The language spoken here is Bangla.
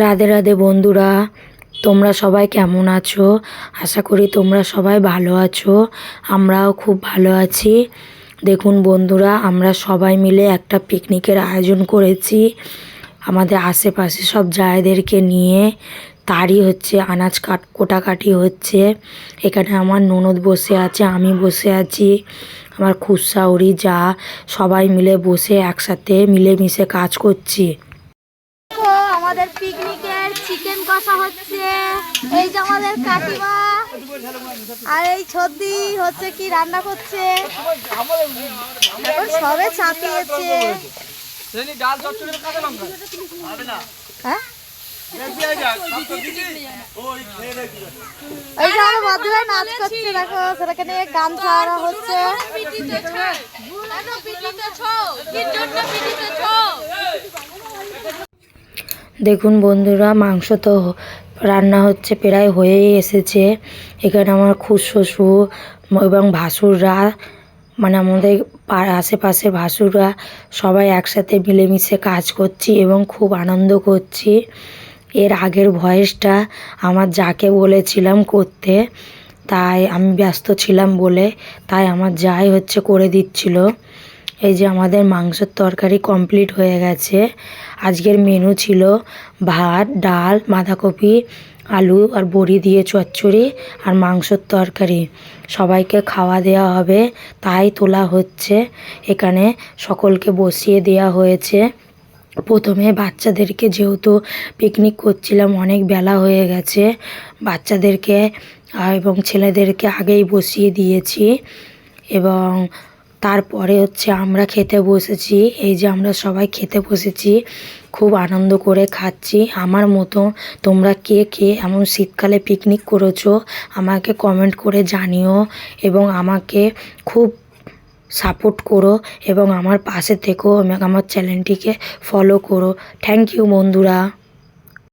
রাধে রাধে বন্ধুরা, তোমরা সবাই কেমন আছো? আশা করি তোমরা সবাই ভালো আছো। আমরাও খুব ভালো আছি। দেখুন বন্ধুরা, আমরা সবাই মিলে একটা পিকনিকের আয়োজন করেছি আমাদের আশেপাশে সব জায়গাদেরকে নিয়ে। তারই হচ্ছে আনাজ কোটাকাটি হচ্ছে। এখানে আমার ননদ বসে আছে, আমি বসে আছি, আমার খুশাউরি যা, সবাই মিলে বসে একসাথে মিলেমিশে কাজ করছি। আমাদের পিকনিকের চিকেন কষা হচ্ছে। এই যে আমাদের কাকিমা আর এই ছদ্দি হচ্ছে কি রান্না করছে, এখন সবে চাপিয়েছে। হ্যাঁ, এই যে আমার বন্ধুরা নাচ করছে, দেখো সেটাকে নিয়ে গান ছাড়া হচ্ছে। দেখুন বন্ধুরা, মাংস তো রান্না হচ্ছে, প্রায় হয়েই এসেছে। এখানে আমার খুড়শ্বশুর এবং ভাসুররা, মানে আমাদের আশেপাশের ভাসুররা সবাই একসাথে মিলেমিশে কাজ করছি এবং খুব আনন্দ করছি। এর আগের ভয়েসটা আমার যাকে বলেছিলাম করতে, তাই আমি ব্যস্ত ছিলাম বলে তাই আমার যাই হচ্ছে করে দিচ্ছিল। এই যে আমাদের মাংসের তরকারি কমপ্লিট হয়ে গেছে। আজকের মেনু ছিল ভাত, ডাল, বাঁধাকপি, আলু আর বড়ি দিয়ে চচ্চড়ি আর মাংসের তরকারি। সবাইকে খাওয়া দেওয়া হবে, তাই তোলা হচ্ছে। এখানে সকলকে বসিয়ে দেওয়া হয়েছে। প্রথমে বাচ্চাদেরকে, যেহেতু পিকনিক করছিলাম অনেক বেলা হয়ে গেছে, বাচ্চাদেরকে এবং ছেলেদেরকে আগেই বসিয়ে দিয়েছি এবং তারপরে হচ্ছে আমরা খেতে বসেছি। এই যে আমরা সবাই খেতে বসেছি, খুব আনন্দ করে খাচ্ছি। আমার মতো তোমরা কে কে এমন শীতকালে পিকনিক করেছো আমাকে কমেন্ট করে জানিও এবং আমাকে খুব সাপোর্ট করো এবং আমার পাশে থেকো, আমার চ্যানেলটিকে ফলো করো। থ্যাংক ইউ বন্ধুরা।